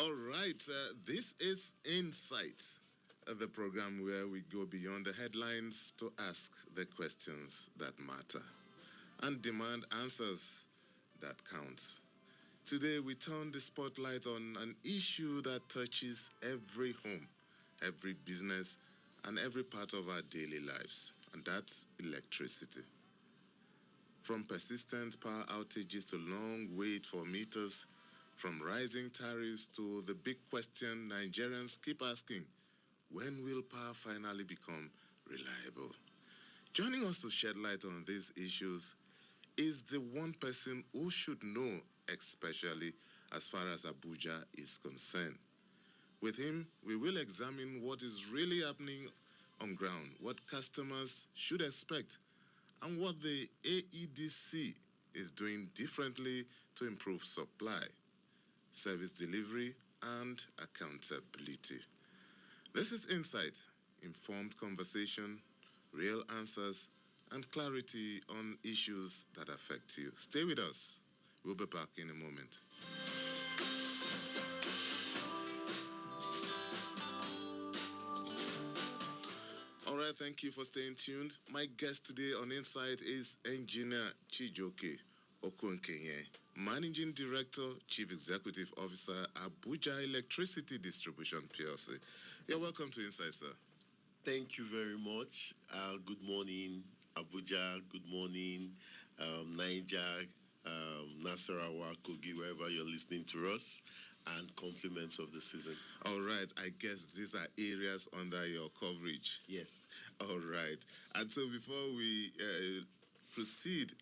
All right, this is Insight, the program where we go beyond the headlines to ask the questions that matter and demand answers that count. Today, we turn the spotlight on an issue that touches every home, every business, and every part of our daily lives, and that's electricity. From persistent power outages to long wait for meters, from rising tariffs to the big question Nigerians keep asking, when will power finally become reliable? Joining us to shed light on these issues is the one person who should know, especially as far as Abuja is concerned. With him, we will examine what is really happening on ground, what customers should expect, and what the AEDC is doing differently to improve supply, service delivery, and accountability. This is Insight, informed conversation, real answers, and clarity on issues that affect you. Stay with us. We'll be back in a moment. All right, thank you for staying tuned. My guest today on Insight is Engineer Chijoke Okunkenye, Managing Director, Chief Executive Officer, Abuja Electricity Distribution PLC. You're welcome to Insight, sir. Thank you very much. Good morning, Abuja. Good morning, Niger, Nasarawa, Kogi, wherever you're listening to us, and compliments of the season. All right, I guess these are areas under your coverage. Yes. All right. And so before we proceed,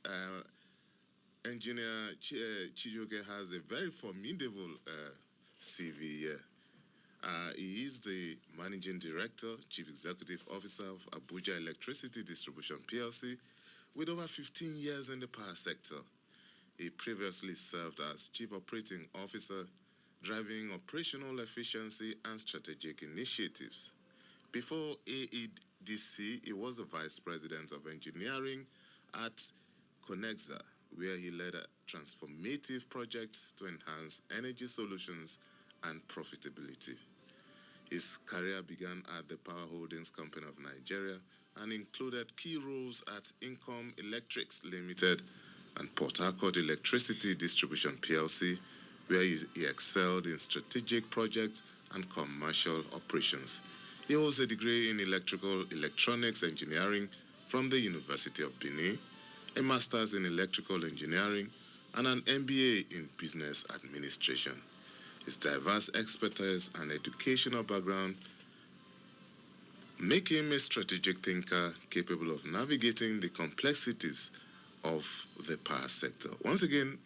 Engineer Chijoke has a very formidable CV here. He is the Managing Director, Chief Executive Officer of Abuja Electricity Distribution PLC, with over 15 years in the power sector. He previously served as Chief Operating Officer, driving operational efficiency and strategic initiatives. Before AEDC, he was the Vice President of Engineering at Conexa, where he led a transformative projects to enhance energy solutions and profitability. His career began at the Power Holdings Company of Nigeria and included key roles at Income Electrics Limited and Port Harcourt Electricity Distribution PLC, where he excelled in strategic projects and commercial operations. He holds a degree in electrical electronics engineering from the University of Benin, a master's in electrical engineering, and an MBA in business administration. His diverse expertise and educational background make him a strategic thinker capable of navigating the complexities of the power sector. Once again,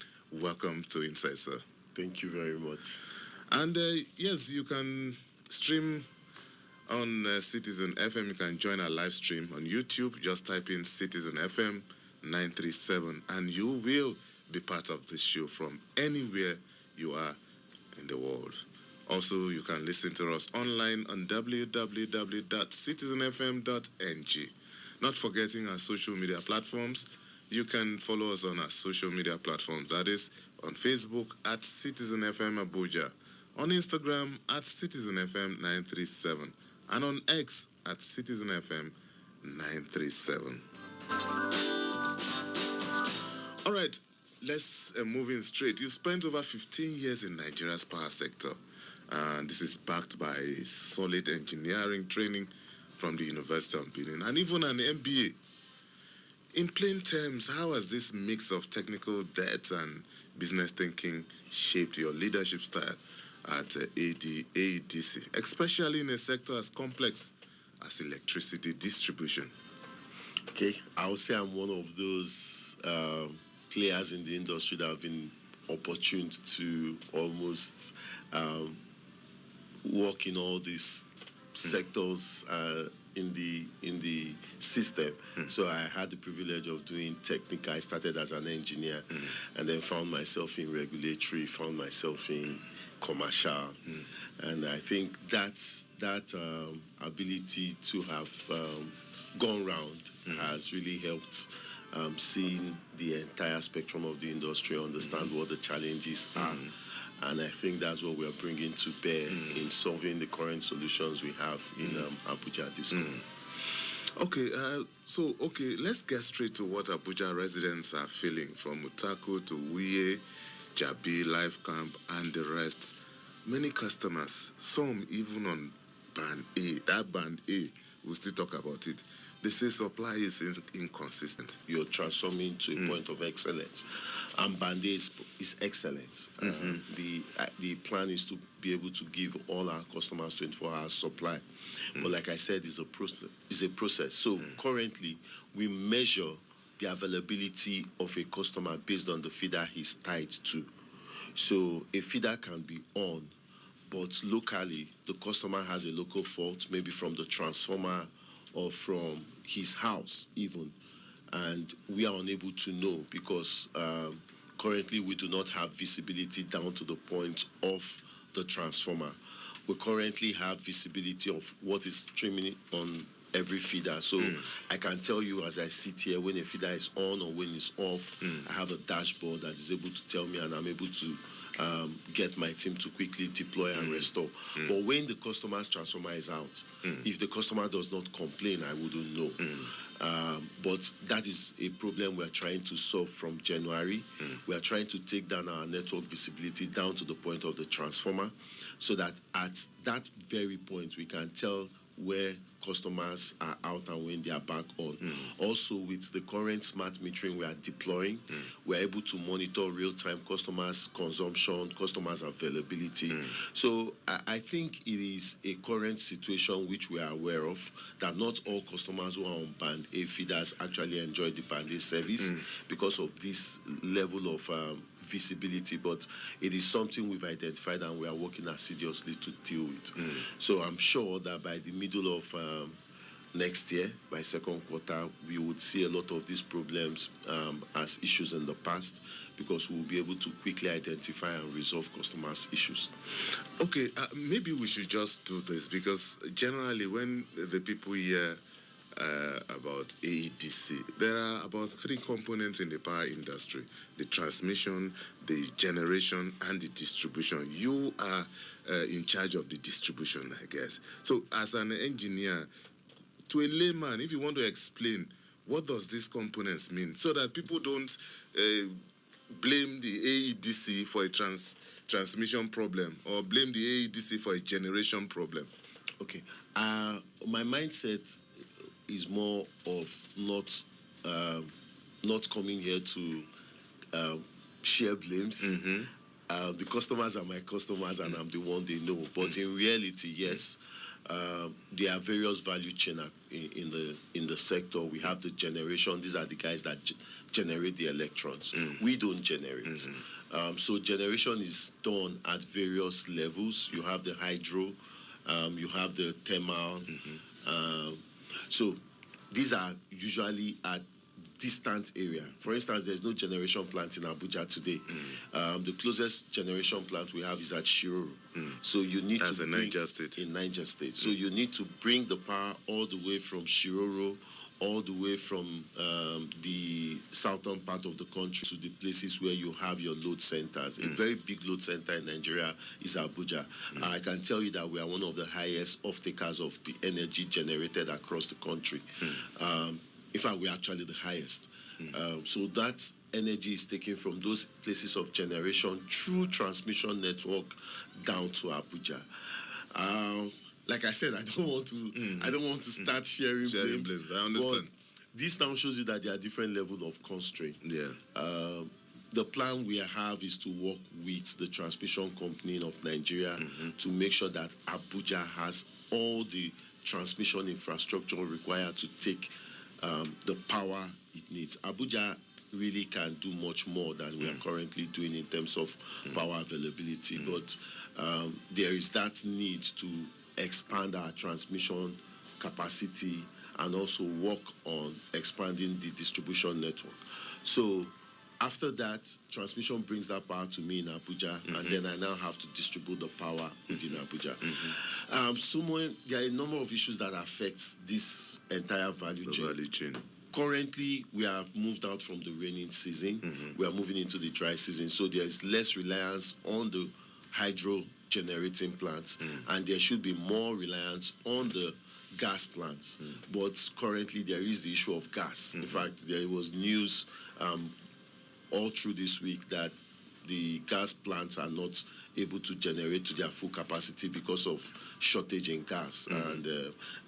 welcome to Insight, sir. Thank you very much. And yes, you can stream on Citizen FM. You can join our live stream on YouTube. Just type in Citizen FM 937 and you will be part of this show from anywhere you are in the world. Also, you can listen to us online on www.citizenfm.ng. Not forgetting our social media platforms. You can follow us on our social media platforms. That is on Facebook at Citizen FM Abuja, on Instagram at Citizen FM 937, and on X at Citizen FM 937. All right, let's move in straight. You spent over 15 years in Nigeria's power sector, and this is backed by solid engineering training from the University of Benin and even an MBA. In plain terms, how has this mix of technical depth and business thinking shaped your leadership style at AEDC, especially in a sector as complex as electricity distribution? Okay, I would say I'm one of those players in the industry that have been opportune to almost work in all these sectors in the system. So I had the privilege of doing technical. I started as an engineer and then found myself in regulatory, found myself in commercial. And I think that ability to have gone round has really helped seeing the entire spectrum of the industry, understand what the challenges are, And I think that's what we are bringing to bear in solving the current solutions we have in Abuja Disco. Okay, let's get straight to what Abuja residents are feeling, from Utako to Uye, Jabi, Life Camp, and the rest. Many customers, some even on Band A, that Band A, we'll still talk about it. They say supply is inconsistent. You're transforming to a point of excellence, and Band A is excellence. The plan is to be able to give all our customers 24-hour supply, but like I said, it's a process. So currently, we measure the availability of a customer based on the feeder he's tied to. So a feeder can be on, but locally, the customer has a local fault, maybe from the transformer or from his house even, and we are unable to know because currently we do not have visibility down to the point of the transformer. We currently have visibility of what is streaming on every feeder. So I can tell you as I sit here when a feeder is on or when it's off. I have a dashboard that is able to tell me, and I'm able to get my team to quickly deploy and restore. But when the customer's transformer is out, if the customer does not complain, I wouldn't know. But that is a problem we're trying to solve from January. We are trying to take down our network visibility down to the point of the transformer, so that at that very point we can tell where customers are out and when they are back on. Also, with the current smart metering we are deploying, we're able to monitor real-time customers' consumption, customers' availability. So I think it is a current situation which we are aware of, that not all customers who are on Band A feeders actually enjoy the Band A service because of this level of visibility, but it is something we've identified and we are working assiduously to deal with. So I'm sure that by the middle of next year, by second quarter, we would see a lot of these problems as issues in the past, because we'll be able to quickly identify and resolve customers' issues. Okay, maybe we should just do this, because generally when the people hear about AEDC, there are about 3 components in the power industry: the transmission, the generation, and the distribution. You are in charge of the distribution, I guess. So as an engineer, to a layman, if you want to explain what does these components mean, so that people don't blame the AEDC for a transmission problem, or blame the AEDC for a generation problem. Okay, my mindset is more of not coming here to share blames. The customers are my customers, and I'm the one they know. But in reality, yes, there are various value chain in the sector. We have the generation. These are the guys that generate the electrons. We don't generate. So generation is done at various levels. You have the hydro, you have the thermal. So these are usually at distant area. For instance, there's no generation plant in Abuja today. The closest generation plant we have is at Shiroro. So you need That's to in Niger State. In Niger State. So you need to bring the power all the way from Shiroro, all the way from the southern part of the country to the places where you have your load centers. A very big load center in Nigeria is Abuja. I can tell you that we are one of the highest off-takers of the energy generated across the country. In fact, we're actually the highest. So that energy is taken from those places of generation through transmission network down to Abuja. Like I said, I don't want to start sharing blames. I understand. But this now shows you that there are different levels of constraint. The plan we have is to work with the transmission company of Nigeria to make sure that Abuja has all the transmission infrastructure required to take the power it needs. Abuja really can do much more than we are currently doing in terms of power availability, but there is that need to expand our transmission capacity and also work on expanding the distribution network. So after that, transmission brings that power to me in Abuja, and then I now have to distribute the power within Abuja. There are a number of issues that affect this entire value chain. Currently, we have moved out from the raining season. We are moving into the dry season, so there is less reliance on the hydro generating plants, and there should be more reliance on the gas plants. But currently, there is the issue of gas. In fact, there was news all through this week that the gas plants are not able to generate to their full capacity because of shortage in gas, and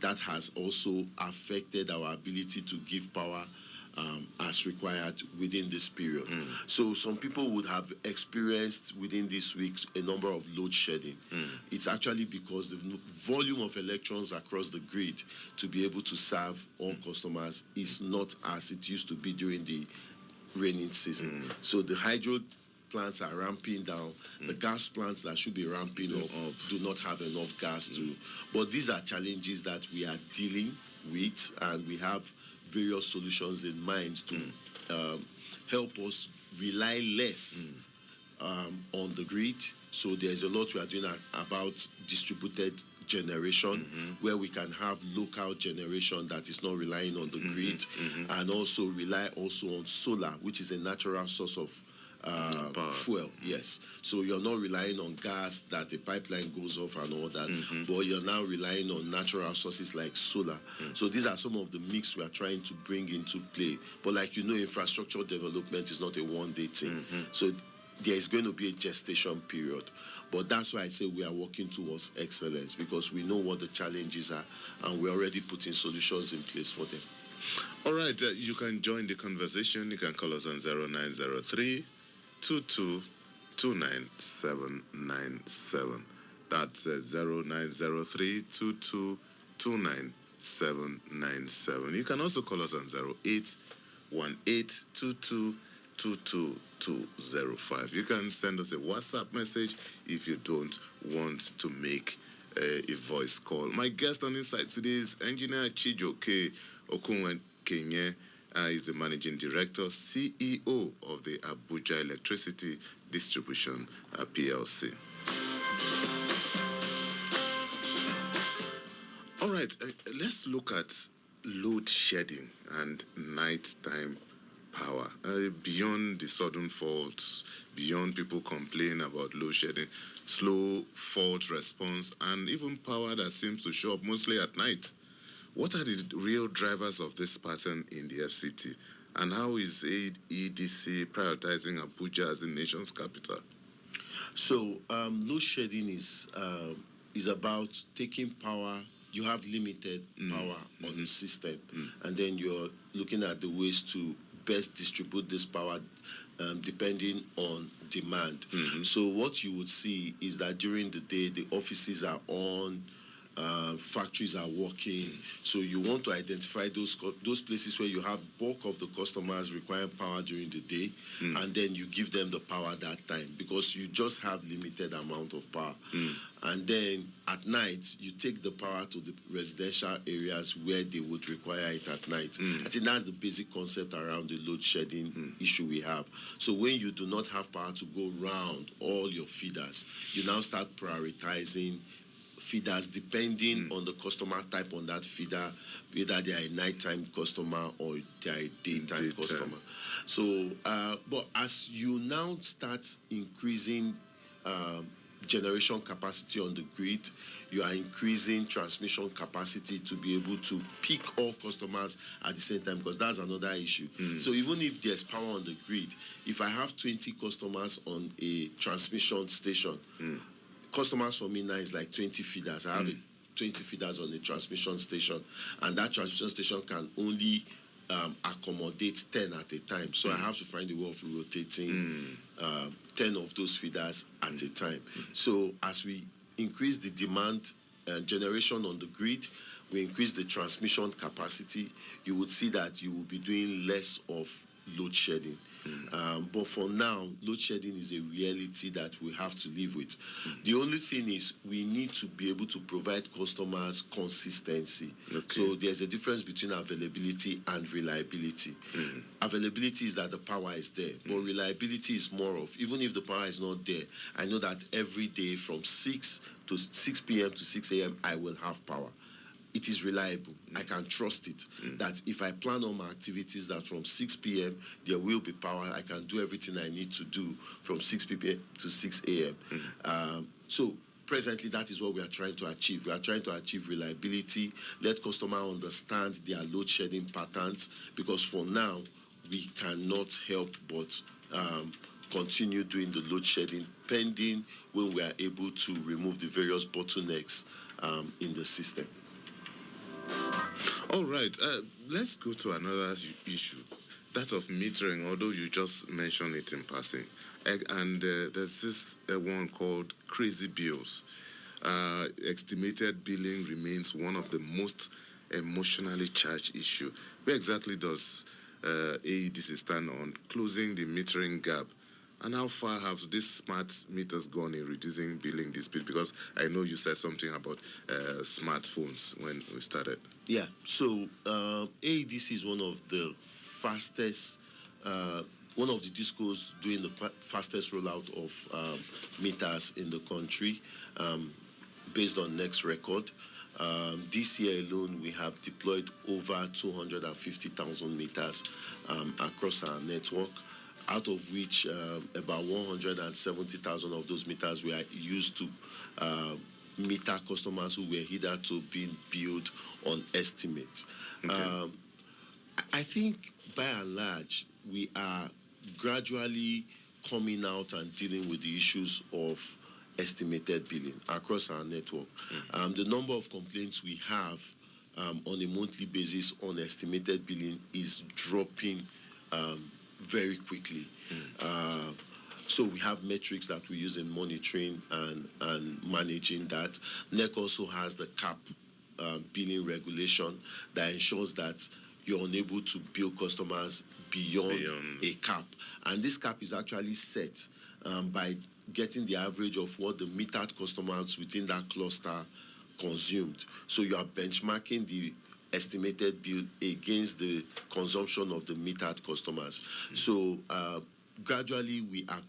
that has also affected our ability to give power as required within this period. So some people would have experienced within this week a number of load shedding. It's actually because the volume of electrons across the grid to be able to serve all customers is not as it used to be during the raining season. So the hydro plants are ramping down. The gas plants that should be ramping up do not have enough gas to. But these are challenges that we are dealing with, and we have various solutions in mind to help us rely less on the grid. So there's a lot we are doing about distributed generation, where we can have local generation that is not relying on the grid, and also rely also on solar, which is a natural source of fuel. Yes, so you're not relying on gas that the pipeline goes off and all that, but you're now relying on natural sources like solar. So these are some of the mix we are trying to bring into play. But like you know, infrastructure development is not a one-day thing. So there is going to be a gestation period. But that's why I say we are working towards excellence, because we know what the challenges are and we're already putting solutions in place for them. All right, you can join the conversation. You can call us on 0903 2229797. That's 0903 2229797. You can also call us on 0818222205. You can send us a WhatsApp message if you don't want to make a voice call. My guest on Insight today is Engineer Chijioke Okunwa Kenye. Is the Managing Director, CEO of the Abuja Electricity Distribution PLC. All right, let's look at load shedding and nighttime power. Beyond the sudden faults, beyond people complaining about load shedding, slow fault response, and even power that seems to show up mostly at night. What are the real drivers of this pattern in the FCT? And how is EDC prioritizing Abuja as the nation's capital? So, load shedding is about taking power. You have limited power on the system, and then you're looking at the ways to best distribute this power depending on demand. So what you would see is that during the day, the offices are on, factories are working. So you want to identify those places where you have bulk of the customers requiring power during the day, and then you give them the power that time, because you just have limited amount of power. And then at night, you take the power to the residential areas where they would require it at night. I think that's the basic concept around the load shedding issue we have. So when you do not have power to go round all your feeders, you now start prioritizing feeders depending on the customer type on that feeder, whether they are a nighttime customer or they are a daytime customer. So, but as you now start increasing generation capacity on the grid, you are increasing transmission capacity to be able to pick all customers at the same time, because that's another issue. So even if there's power on the grid, if I have 20 customers on a transmission station, customers for me now is like 20 feeders. I have 20 feeders on the transmission station, and that transmission station can only accommodate 10 at a time. So I have to find a way of rotating 10 of those feeders at a time. So as we increase the demand generation on the grid, we increase the transmission capacity, you would see that you will be doing less of load shedding. But for now, load shedding is a reality that we have to live with. The only thing is we need to be able to provide customers consistency. So there's a difference between availability and reliability. Availability is that the power is there, but reliability is more of, even if the power is not there, I know that every day from 6 p.m. to 6 a.m. I will have power. it is reliable. I can trust it. That if I plan all my activities, that from 6 p.m. there will be power. I can do everything I need to do from 6 p.m. to 6 a.m. So presently, that is what we are trying to achieve. We are trying to achieve reliability, let customer understand their load shedding patterns, because for now, we cannot help but continue doing the load shedding pending when we are able to remove the various bottlenecks in the system. All right, let's go to another issue, that of metering, although you just mentioned it in passing. And there's this one called crazy bills. Estimated billing remains one of the most emotionally charged issue. Where exactly does AEDC stand on closing the metering gap? And how far have these smart meters gone in reducing billing dispute? Because I know you said something about smartphones when we started. Yeah, so AEDC is one of the fastest, one of the discos doing the fastest rollout of meters in the country, based on Next Record. This year alone, we have deployed over 250,000 meters across our network, out of which about 170,000 of those meters were used to meter customers who were hitherto being billed on estimates. Okay. I think by and large, we are gradually coming out and dealing with the issues of estimated billing across our network. The number of complaints we have on a monthly basis on estimated billing is dropping very quickly. So we have metrics that we use in monitoring and managing that. NEC also has the cap billing regulation that ensures that you're unable to bill customers beyond a cap. And this cap is actually set by getting the average of what the metered customers within that cluster consumed. So you are benchmarking the estimated bill against the consumption of the metered customers. So gradually we are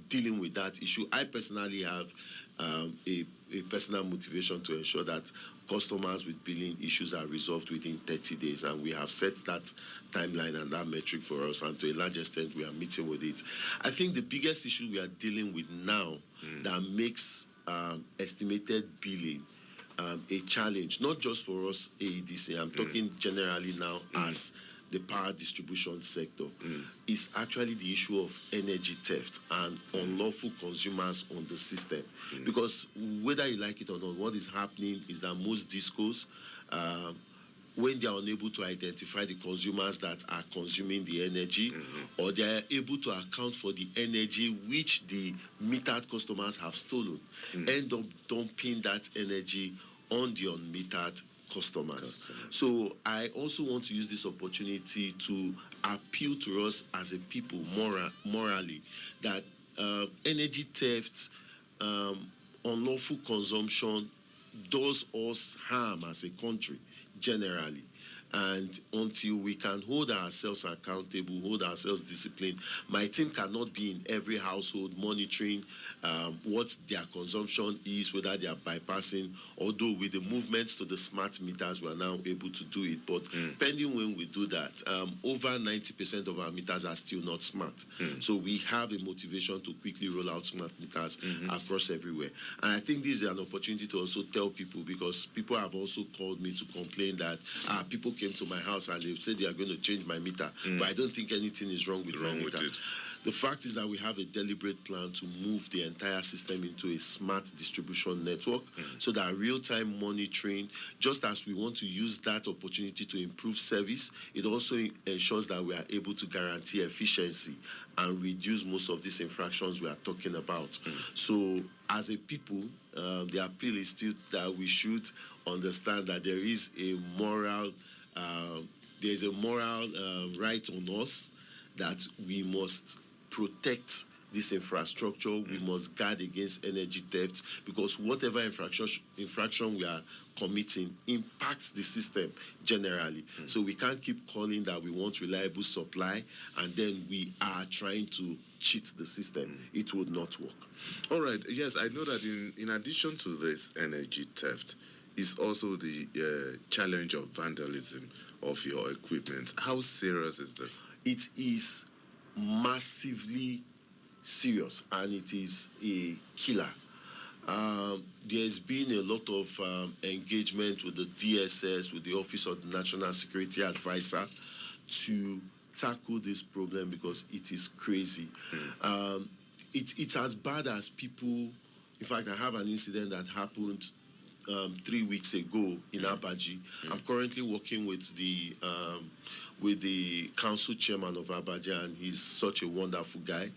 dealing with that issue. I personally have a personal motivation to ensure that customers with billing issues are resolved within 30 days, and we have set that timeline and that metric for us, and to a large extent we are meeting with it. I think the biggest issue we are dealing with now that makes estimated billing a challenge, not just for us AEDC, I'm talking generally now as the power distribution sector, is actually the issue of energy theft and unlawful consumers on the system. Because whether you like it or not, what is happening is that most discos, when they are unable to identify the consumers that are consuming the energy, or they are able to account for the energy which the metered customers have stolen, end up dumping that energy on the unmetered customers. So I also want to use this opportunity to appeal to us as a people morally that energy theft, unlawful consumption does us harm as a country generally. And until we can hold ourselves accountable, hold ourselves disciplined, my team cannot be in every household monitoring what their consumption is, whether they are bypassing, although with the movements to the smart meters, we are now able to do it. But pending when we do that, over 90% of our meters are still not smart. So we have a motivation to quickly roll out smart meters across everywhere. And I think this is an opportunity to also tell people, because people have also called me to complain that people came to my house and they've said they are going to change my meter, but I don't think anything is wrong with my meter. The fact is that we have a deliberate plan to move the entire system into a smart distribution network, so that real-time monitoring, just as we want to use that opportunity to improve service, it also ensures that we are able to guarantee efficiency and reduce most of these infractions we are talking about. So as a people, the appeal is still that we should understand that there is a moral right on us that we must protect this infrastructure. We must guard against energy theft, because whatever infraction we are committing impacts the system generally. So we can't keep calling that we want reliable supply and then we are trying to cheat the system. It would not work. All right. Yes, I know that in addition to this energy theft, is also the challenge of vandalism of your equipment. How serious is this? It is massively serious, and it is a killer. There's been a lot of engagement with the DSS, with the Office of the National Security Advisor, to tackle this problem because it is crazy. It's as bad as people. In fact, I have an incident that happened 3 weeks ago in Abaji. I'm currently working with the council chairman of Abaji, and he's such a wonderful guy.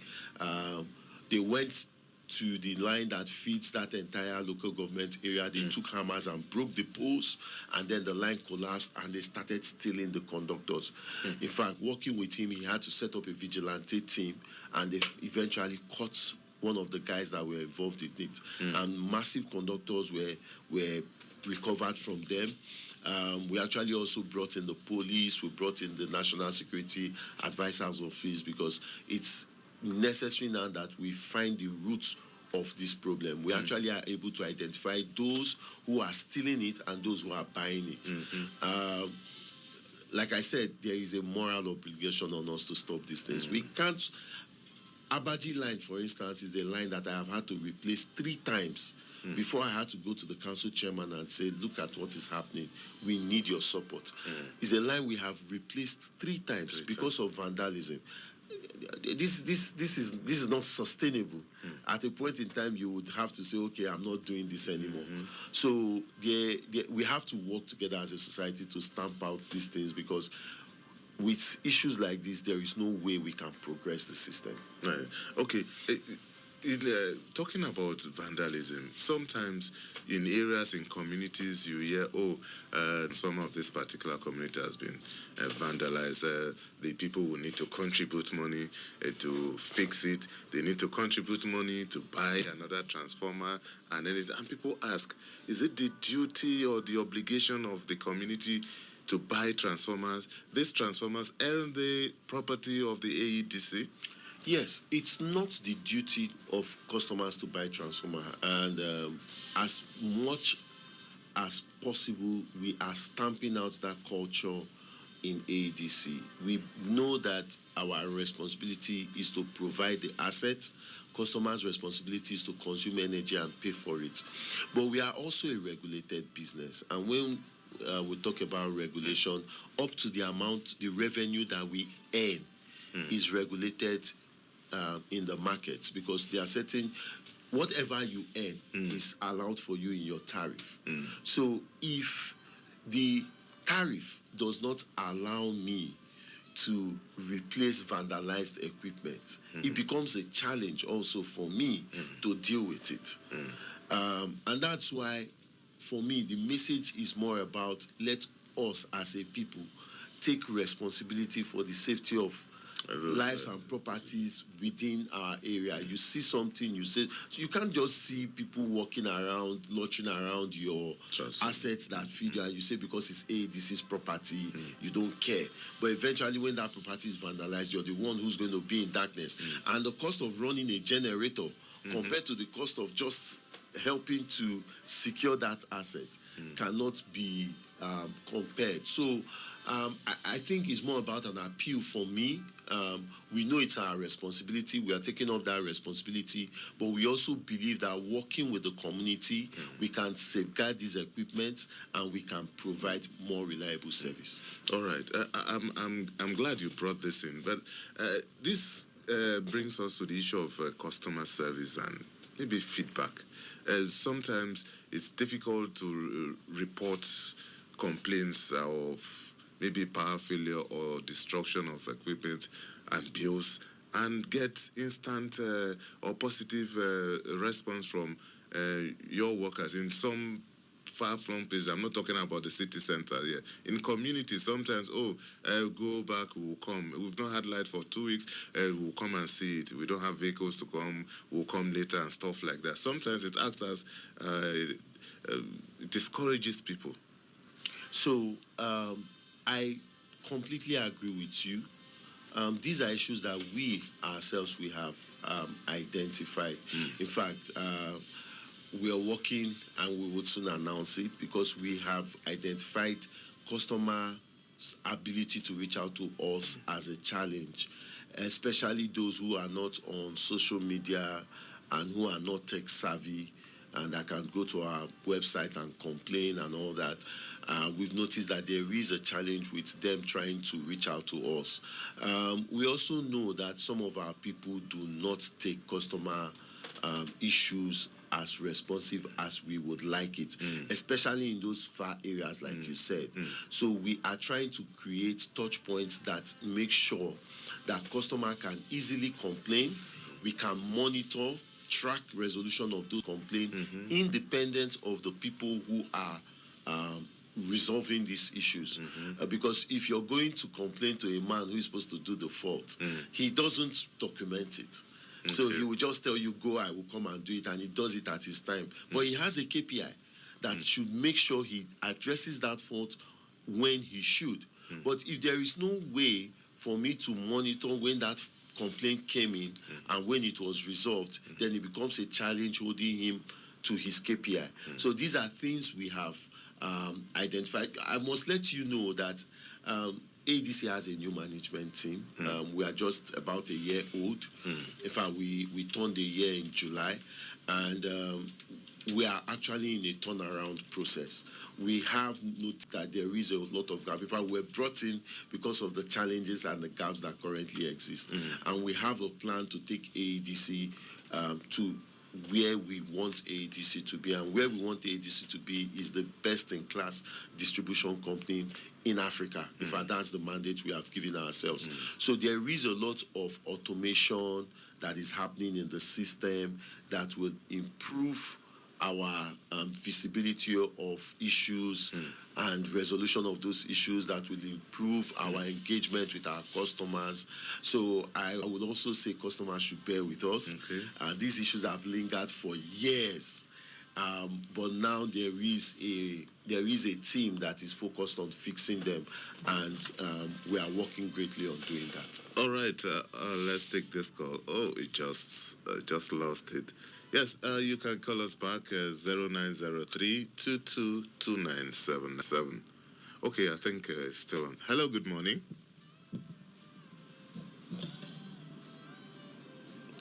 They went to the line that feeds that entire local government area. They took hammers and broke the poles, and then the line collapsed, and they started stealing the conductors. In fact, working with him, he had to set up a vigilante team, and they eventually caught one of the guys that were involved in it. And massive conductors were recovered from them. We actually also brought in the police. We brought in the National Security Advisor's Office, because it's necessary now that we find the roots of this problem. We actually are able to identify those who are stealing it and those who are buying it. Like I said, there is a moral obligation on us to stop these things. We can't. Abaji line, for instance, is a line that I have had to replace 3 times before I had to go to the council chairman and say, look at what is happening. We need your support. It's a line we have replaced 3 times because of vandalism. This is not sustainable. At a point in time, you would have to say, okay, I'm not doing this anymore. So we have to work together as a society to stamp out these things, because with issues like this, there is no way we can progress the system. Right. Okay. Talking about vandalism, sometimes in areas, in communities, you hear, some of this particular community has been vandalized. The people will need to contribute money to fix it. They need to contribute money to buy another transformer and anything. And people ask, is it the duty or the obligation of the community to buy transformers? These transformers, aren't they property of the AEDC? Yes, it's not the duty of customers to buy transformer, and as much as possible, we are stamping out that culture in AEDC. We know that our responsibility is to provide the assets. Customers' responsibility is to consume energy and pay for it. But we are also a regulated business, and when we talk about regulation, up to the amount, the revenue that we earn is regulated in the markets, because there are certain, whatever you earn is allowed for you in your tariff. So if the tariff does not allow me to replace vandalized equipment, it becomes a challenge also for me to deal with it. And that's why, for me, the message is more about, let us as a people take responsibility for the safety of lives and properties within our area. You see something, you say, so you can't just see people walking around, loitering around your assets that feed you, and you say because it's this is property, you don't care. But eventually, when that property is vandalized, you're the one who's going to be in darkness. And the cost of running a generator compared to the cost of just helping to secure that asset cannot be compared. So I think it's more about an appeal for me. We know it's our responsibility. We are taking up that responsibility, but we also believe that working with the community, we can safeguard these equipments and we can provide more reliable service. All right. I'm glad you brought this in, but this brings us to the issue of customer service and maybe feedback. Sometimes it's difficult to report complaints of maybe power failure or destruction of equipment and bills, and get instant or positive response from your workers in some far-flung places. I'm not talking about the city center here. In communities, sometimes, go back, we'll come. We've not had light for 2 weeks, we'll come and see it. We don't have vehicles to come, we'll come later and stuff like that. Sometimes it acts as, it discourages people. So, I completely agree with you. These are issues that we ourselves, we have identified. In fact, we are working, and we would soon announce it, because we have identified customer ability to reach out to us as a challenge, especially those who are not on social media and who are not tech savvy, and that can go to our website and complain and all that. We've noticed that there is a challenge with them trying to reach out to us. We also know that some of our people do not take customer issues as responsive as we would like it, especially in those far areas, like you said. So we are trying to create touch points that make sure that customer can easily complain. We can monitor, track resolution of those complaints, independent of the people who are resolving these issues. Because if you're going to complain to a man who is supposed to do the fault, he doesn't document it. So he will just tell you, go, I will come and do it, and he does it at his time. But he has a KPI that should make sure he addresses that fault when he should. But if there is no way for me to monitor when that complaint came in and when it was resolved, then it becomes a challenge holding him to his KPI. So these are things we have identified. I must let you know that ADC has a new management team. We are just about a year old. In fact, we turned a year in July, and we are actually in a turnaround process. We have noted that there is a lot of gaps. People were brought in because of the challenges and the gaps that currently exist. And we have a plan to take ADC to where we want ADC to be. And where we want ADC to be is the best-in-class distribution company in Africa. In fact, that's the mandate we have given ourselves. So there is a lot of automation that is happening in the system that will improve our visibility of issues and resolution of those issues, that will improve our engagement with our customers. So I would also say customers should bear with us. These issues have lingered for years. But now there is a team that is focused on fixing them, and we are working greatly on doing that. All right, let's take this call. Oh, it just lost it. Yes, you can call us back 0903-222977. Okay, I think it's still on. Hello, good morning.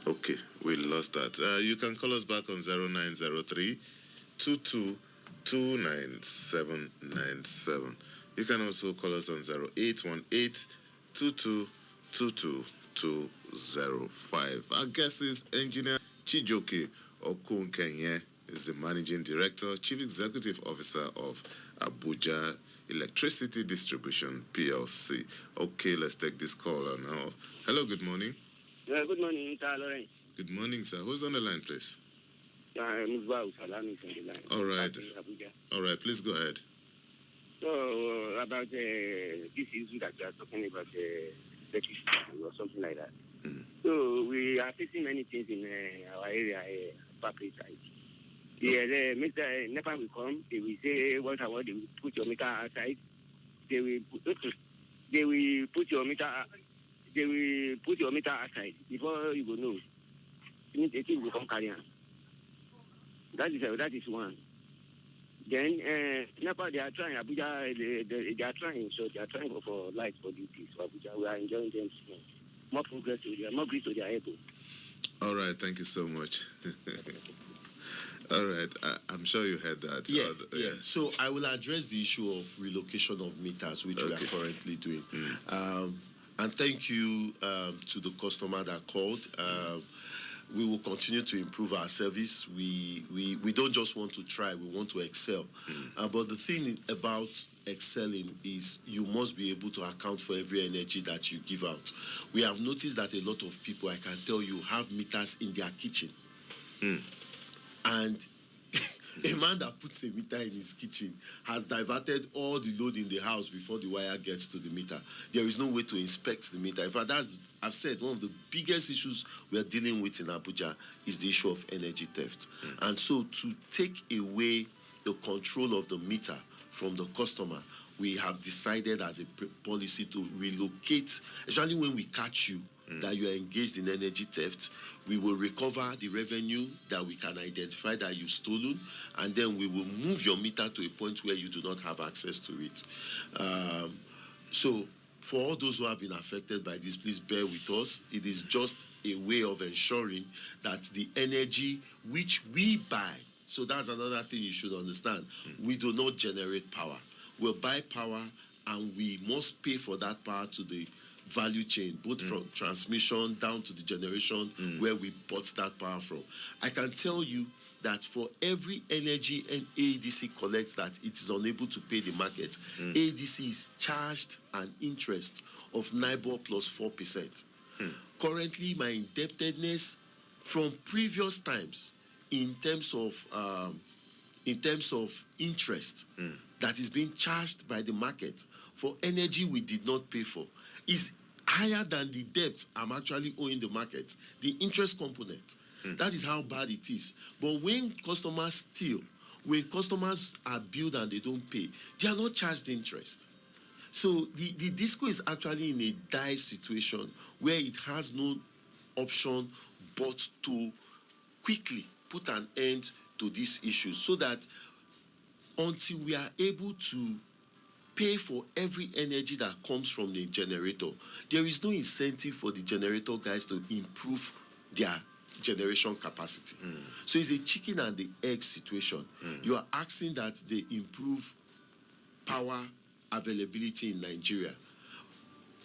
Okay, we lost that. You can call us back on 0903-222977. You can also call us on 0818-2222-205. Our guest is Engineer Chijioke Okunkenye, is the Managing Director, Chief Executive Officer of Abuja Electricity Distribution PLC. Okay, let's take this caller now. Hello, good morning. Good morning, Mr. Lawrence. Good morning, sir. Who's on the line, please? Musbah Salami from the line. All right. All right, please go ahead. So, about this issue that you are talking about, electricity or something like that. So, we are facing many things in our area, Papri side. The meter, NEPA will come, they will say what I want, they will put your meter outside. They will put your meter aside before you will know. The thing will come carry on. That is one. Then NEPA, they are trying. Abuja, they are trying. So they are trying for lights for duties. So Abuja, we are enjoying them. More progress to their, more grease to their able. All right, thank you so much. All right, I'm sure you heard that. Yeah. So I will address the issue of relocation of meters, which we are currently doing. And thank you to the customer that called. We will continue to improve our service. We don't just want to try, we want to excel. But the thing about excelling is you must be able to account for every energy that you give out. We have noticed that a lot of people, I can tell you, have meters in their kitchen. And a man that puts a meter in his kitchen has diverted all the load in the house before the wire gets to the meter. There is no way to inspect the meter. In fact, I've said one of the biggest issues we are dealing with in Abuja is the issue of energy theft. And so to take away the control of the meter from the customer, we have decided as a policy to relocate, especially when we catch you that you are engaged in energy theft, we will recover the revenue that we can identify that you've stolen, and then we will move your meter to a point where you do not have access to it. So for all those who have been affected by this, please bear with us. It is just a way of ensuring that the energy which we buy, so that's another thing you should understand. We do not generate power. We'll buy power and we must pay for that power to the value chain, both from transmission down to the generation where we bought that power from. I can tell you that for every energy and ADC collects that it is unable to pay the market, ADC is charged an interest of NIBOR plus 4%. Currently, my indebtedness from previous times in terms of interest that is being charged by the market for energy we did not pay for is higher than the debt I'm actually owing the market, the interest component. That is how bad it is. But when customers steal, when customers are billed and they don't pay, they are not charged interest. So the DISCO is actually in a dire situation where it has no option but to quickly put an end to these issues, so that until we are able to pay for every energy that comes from the generator, there is no incentive for the generator guys to improve their generation capacity. So it's a chicken and the egg situation. You are asking that they improve power availability in Nigeria.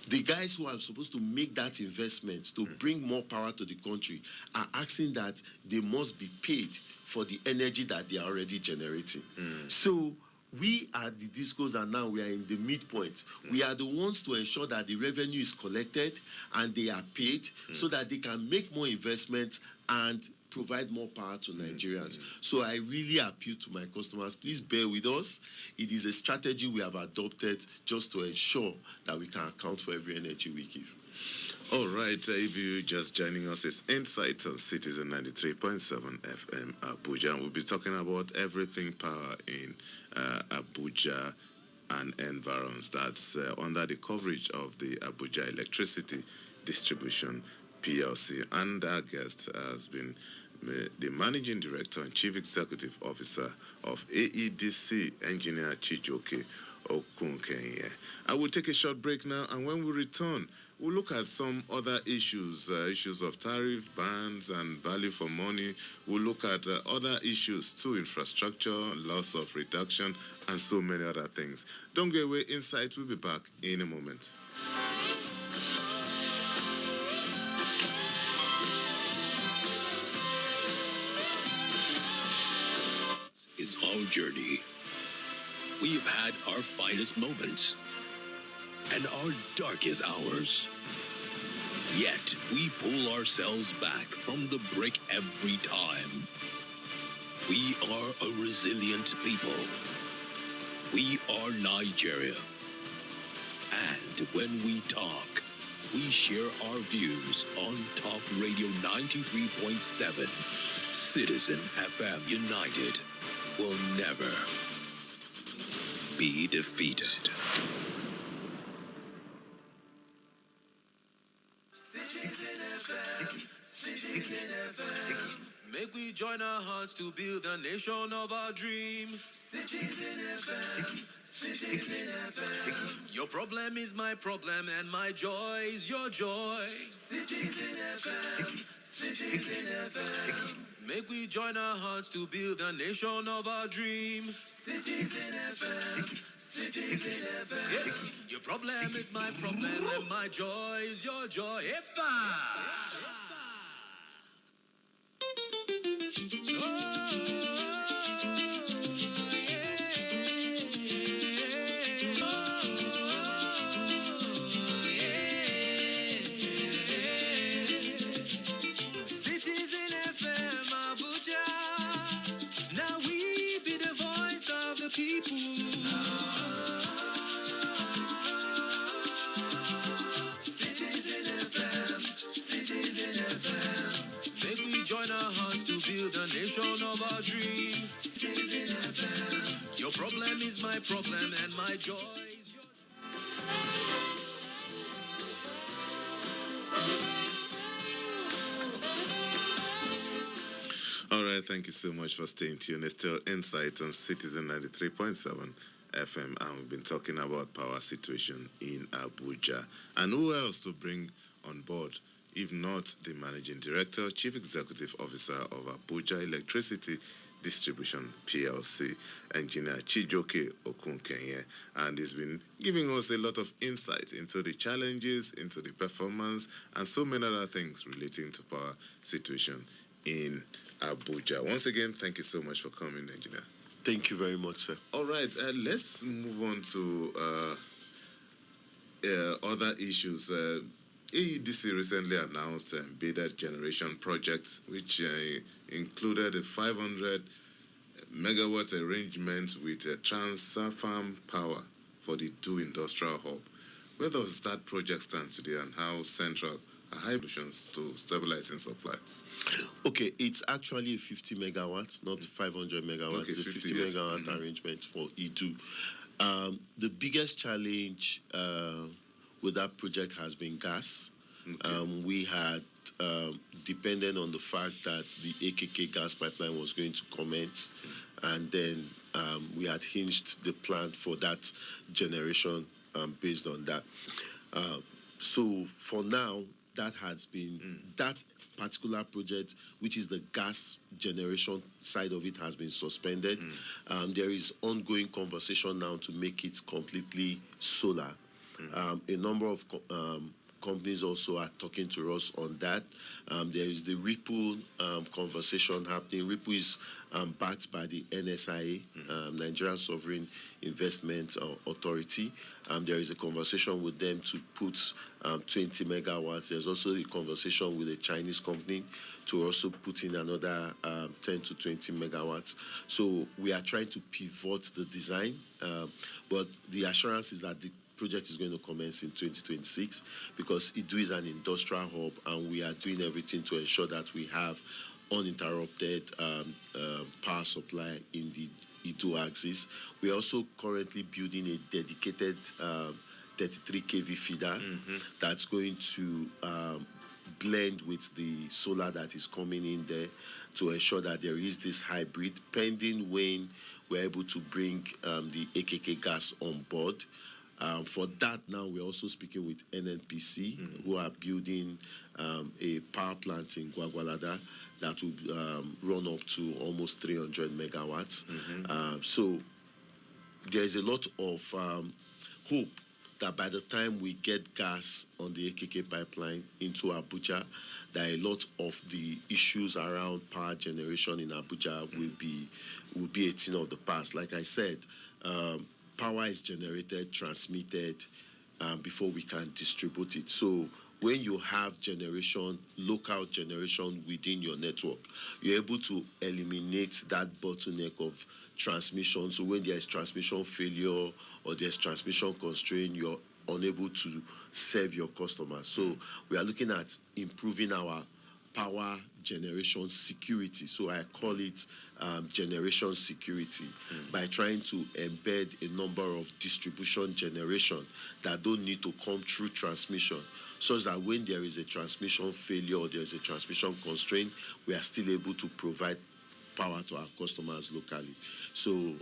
The guys who are supposed to make that investment to bring more power to the country are asking that they must be paid for the energy that they are already generating. So we at the DISCOs, and now we are in the midpoint. We are the ones to ensure that the revenue is collected and they are paid so that they can make more investments and provide more power to Nigerians. So I really appeal to my customers, please bear with us. It is a strategy we have adopted just to ensure that we can account for every energy we give. All right, if you're just joining us, it's Insight on Citizen 93.7 FM Abuja. And we'll be talking about everything power in Abuja and environs. That's under the coverage of the Abuja Electricity Distribution PLC. And our guest has been the Managing Director and Chief Executive Officer of AEDC, Engineer Chijioke Okunkenye. I will take a short break now, and when we return, we'll look at some other issues, issues of tariff bans and value for money. We'll look at other issues too, infrastructure, loss of reduction, and so many other things. Don't go away. Insight will be back in a moment. Is our journey. We've had our finest moments and our darkest hours. Yet we pull ourselves back from the brink every time. We are a resilient people. We are Nigeria. And when we talk, we share our views on Talk Radio 93.7. Citizen FM. United will never be defeated. Make we join our hearts to build a nation of our dream. Your problem is my problem and my joy is your joy. Make we join our hearts to build a nation of our dream. Your problem is my problem and my joy is your joy. Of our dream. Your problem is my problem and my joy is your right, thank you so much for staying tuned. It's still Insight on Citizen 93.7 FM, and we've been talking about power situation in Abuja. And who else to bring on board, if not the Managing Director, Chief Executive Officer of Abuja Electricity Distribution PLC, Engineer Chijoke Okunkenye, and he's been giving us a lot of insight into the challenges, into the performance, and so many other things relating to power situation in Abuja. Once again, thank you so much for coming, Engineer. Thank you very much, sir. All right, let's move on to other issues. AEDC recently announced embedded generation project, which included a 500 megawatt arrangement with Transfarm Power for the Do Industrial Hub. Where does that project stand today, and how central are high solutions to stabilizing supply? Okay, it's actually 50 megawatts, not 500 megawatts. Okay, it's a 50 megawatt arrangement for EDU. The biggest challenge with that project has been gas. Okay. We had depended on the fact that the AKK gas pipeline was going to commence, and then we had hinged the plant for that generation based on that. So for now, that has been that particular project, which is the gas generation side of it, has been suspended. There is ongoing conversation now to make it completely solar. A number of companies also are talking to us on that. There is the Ripple conversation happening. Ripple is backed by the NSIA, Nigerian Sovereign Investment Authority. There is a conversation with them to put 20 megawatts. There's also a conversation with a Chinese company to also put in another 10 to 20 megawatts. So we are trying to pivot the design, but the assurance is that the project is going to commence in 2026 because EDU is an industrial hub, and we are doing everything to ensure that we have uninterrupted power supply in the EDU axis. We are also currently building a dedicated 33 kV feeder that's going to blend with the solar that is coming in there to ensure that there is this hybrid, pending when we're able to bring the AKK gas on board. For that, now we're also speaking with NNPC, who are building a power plant in Gwagwalada that will run up to almost 300 megawatts. So there's a lot of hope that by the time we get gas on the AKK pipeline into Abuja, that a lot of the issues around power generation in Abuja will be a thing of the past. Like I said, power is generated, transmitted before we can distribute it. So when you have generation, local generation within your network, you're able to eliminate that bottleneck of transmission. So when there's transmission failure or there's transmission constraint, you're unable to serve your customers. So we are looking at improving our power generation security. So I call it generation security by trying to embed a number of distribution generation that don't need to come through transmission, such that when there is a transmission failure or there is a transmission constraint, we are still able to provide power to our customers locally. So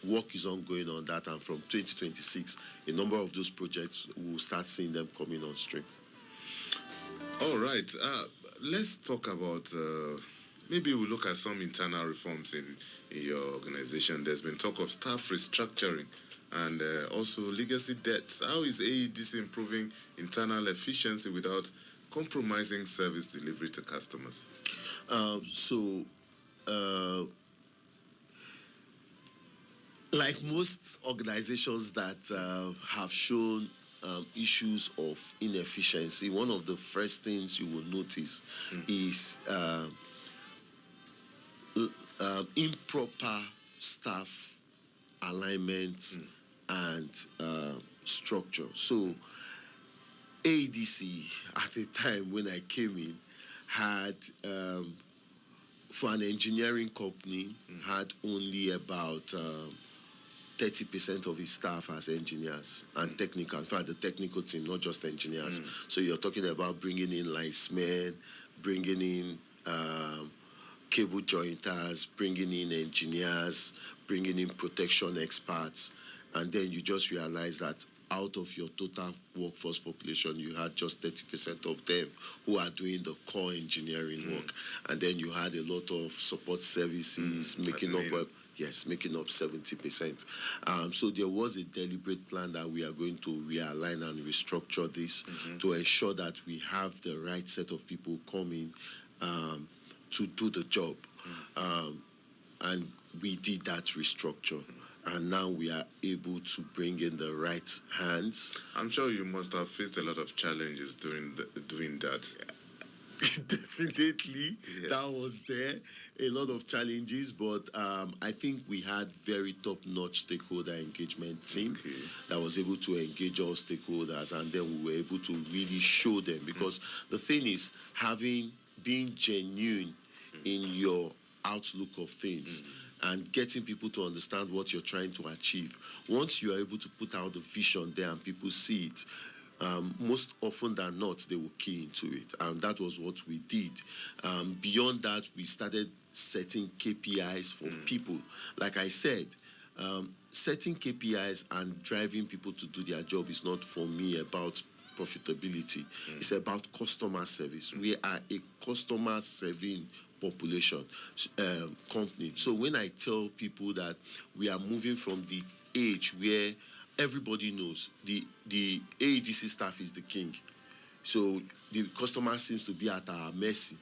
work is ongoing on that, and from 2026, a number of those projects, we'll start seeing them coming on stream. All right. Let's talk about, maybe we'll look at some internal reforms in your organization. There's been talk of staff restructuring and also legacy debts. How is AEDC improving internal efficiency without compromising service delivery to customers? Like most organizations that have shown issues of inefficiency, one of the first things you will notice is improper staff alignment and structure. So AEDC at the time when I came in had for an engineering company had only about 30% of his staff as engineers and technical. In fact, the technical team, not just engineers. So you're talking about bringing in linesmen, bringing in cable jointers, bringing in engineers, bringing in protection experts, and then you just realize that out of your total workforce population, you had just 30% of them who are doing the core engineering work, and then you had a lot of support services making up. Yes, making up 70%. So there was a deliberate plan that we are going to realign and restructure this to ensure that we have the right set of people coming to do the job. And we did that restructure. And now we are able to bring in the right hands. I'm sure you must have faced a lot of challenges doing that. Definitely, Yes. that was there. A lot of challenges, but I think we had very top-notch stakeholder engagement team that was able to engage all stakeholders, and then we were able to really show them. Because the thing is, being genuine in your outlook of things and getting people to understand what you're trying to achieve. Once you are able to put out the vision there and people see it, most often than not, they will key into it. And that was what we did. Beyond that, we started setting KPIs for people. Like I said, setting KPIs and driving people to do their job is not for me about profitability. It's about customer service. We are a customer serving population company. So when I tell people that we are moving from the age where everybody knows the AEDC staff is the king, so the customer seems to be at our mercy.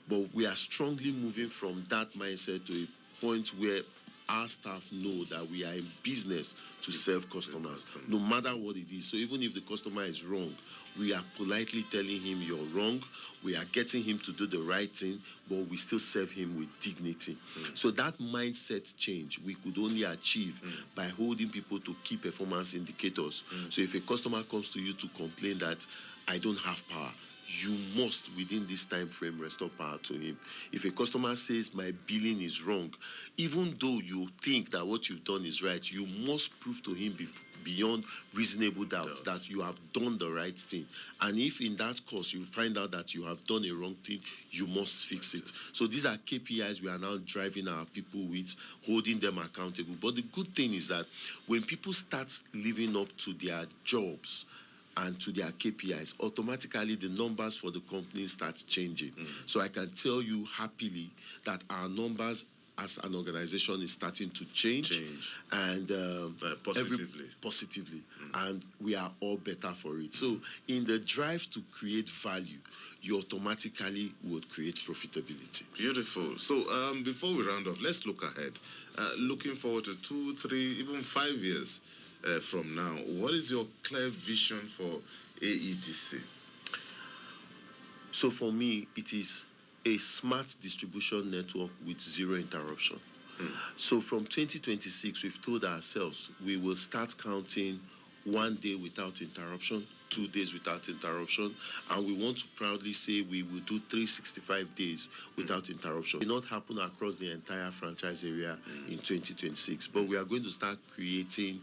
But we are strongly moving from that mindset to a point where our staff know that we are in business to serve customers, no matter what it is. So even if the customer is wrong, we are politely telling him you're wrong. We are getting him to do the right thing, but we still serve him with dignity. So that mindset change we could only achieve by holding people to key performance indicators. So if a customer comes to you to complain that I don't have power, you must, within this time frame, restore power to him. If a customer says my billing is wrong, even though you think that what you've done is right, you must prove to him beyond reasonable doubt that you have done the right thing. And if in that course you find out that you have done a wrong thing, you must fix it. So these are KPIs we are now driving our people with, holding them accountable. But the good thing is that when people start living up to their jobs and to their KPIs, automatically the numbers for the company start changing. So I can tell you happily that our numbers as an organization is starting to change. And positively. And we are all better for it. So in the drive to create value, you automatically would create profitability. Beautiful. So before we round off, let's look ahead. Looking forward to 2, 3, even 5 years from now, what is your clear vision for AEDC? So for me, it is a smart distribution network with zero interruption. So from 2026, we've told ourselves we will start counting 1 day without interruption, 2 days without interruption, and we want to proudly say we will do 365 days without interruption. It will not happen across the entire franchise area in 2026, but we are going to start creating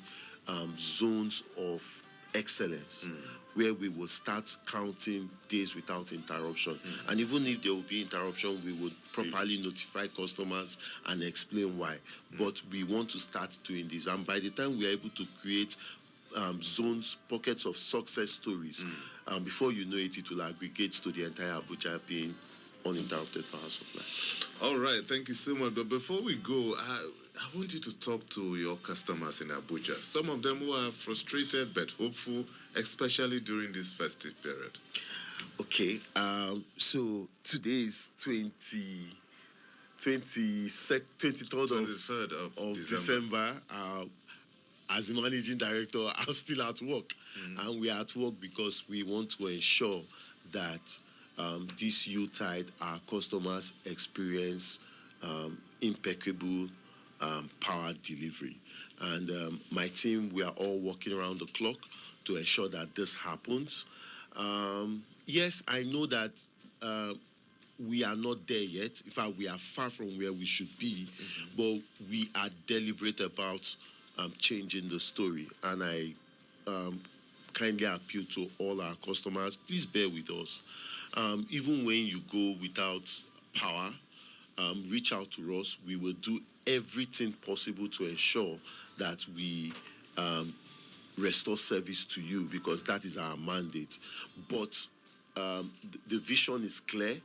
zones of excellence where we will start counting days without interruption. And even if there will be interruption, we would properly notify customers and explain why. But we want to start doing this. And by the time we are able to create zones, pockets of success stories, before you know it, it will aggregate to the entire Abuja being uninterrupted power supply. All right, thank you so much. But before we go, I want you to talk to your customers in Abuja. Some of them who are frustrated but hopeful, especially during this festive period. Okay, so today is 23rd of December. As the managing director, I'm still at work. And we are at work because we want to ensure that this Yuletide, our customers experience impeccable power delivery. And my team, we are all working around the clock to ensure that this happens. Yes, I know that we are not there yet. In fact, we are far from where we should be, but we are deliberate about changing the story. And I kindly appeal to all our customers, please bear with us. Even when you go without power, reach out to us. We will do everything possible to ensure that we restore service to you, because that is our mandate. But the vision is clear.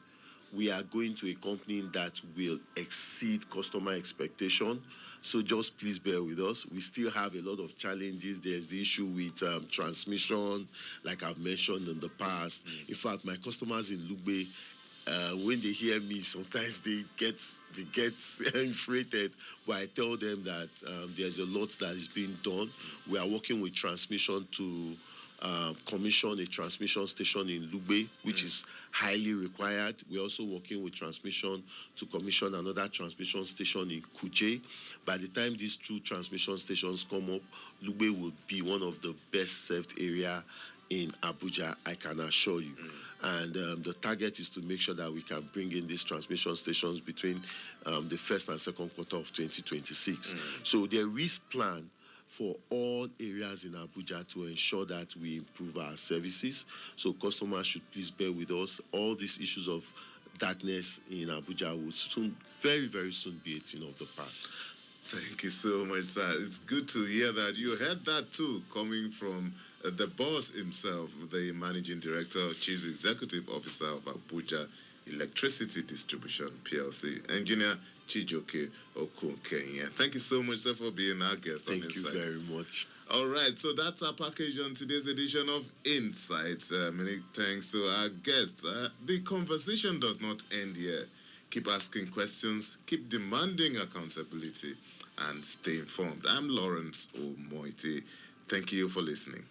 We are going to a company that will exceed customer expectation. So just please bear with us. We still have a lot of challenges. There's the issue with transmission, like I've mentioned in the past. In fact, my customers in Lugbe, when they hear me, sometimes they get inflated. But I tell them that there's a lot that is being done. We are working with transmission to commission a transmission station in Lugbe, which is highly required. We're also working with transmission to commission another transmission station in Kuje. By the time these two transmission stations come up, Lugbe will be one of the best served area in Abuja, I can assure you. And the target is to make sure that we can bring in these transmission stations between the first and second quarter of 2026. So there is plan for all areas in Abuja to ensure that we improve our services. So customers should please bear with us. All these issues of darkness in Abuja will soon, very, very soon be a thing of the past. Thank you so much, sir. It's good to hear that. You heard that too, coming from the boss himself, the Managing Director, Chief Executive Officer of Abuja Electricity Distribution PLC, Engineer Chijoke Okun-Kenya. Thank you so much, sir, for being our guest on Insight. Thank you very much. All right, so that's our package on today's edition of Insights. Many thanks to our guests. The conversation does not end here. Keep asking questions, keep demanding accountability, and stay informed. I'm Lawrence Omoiti. Thank you for listening.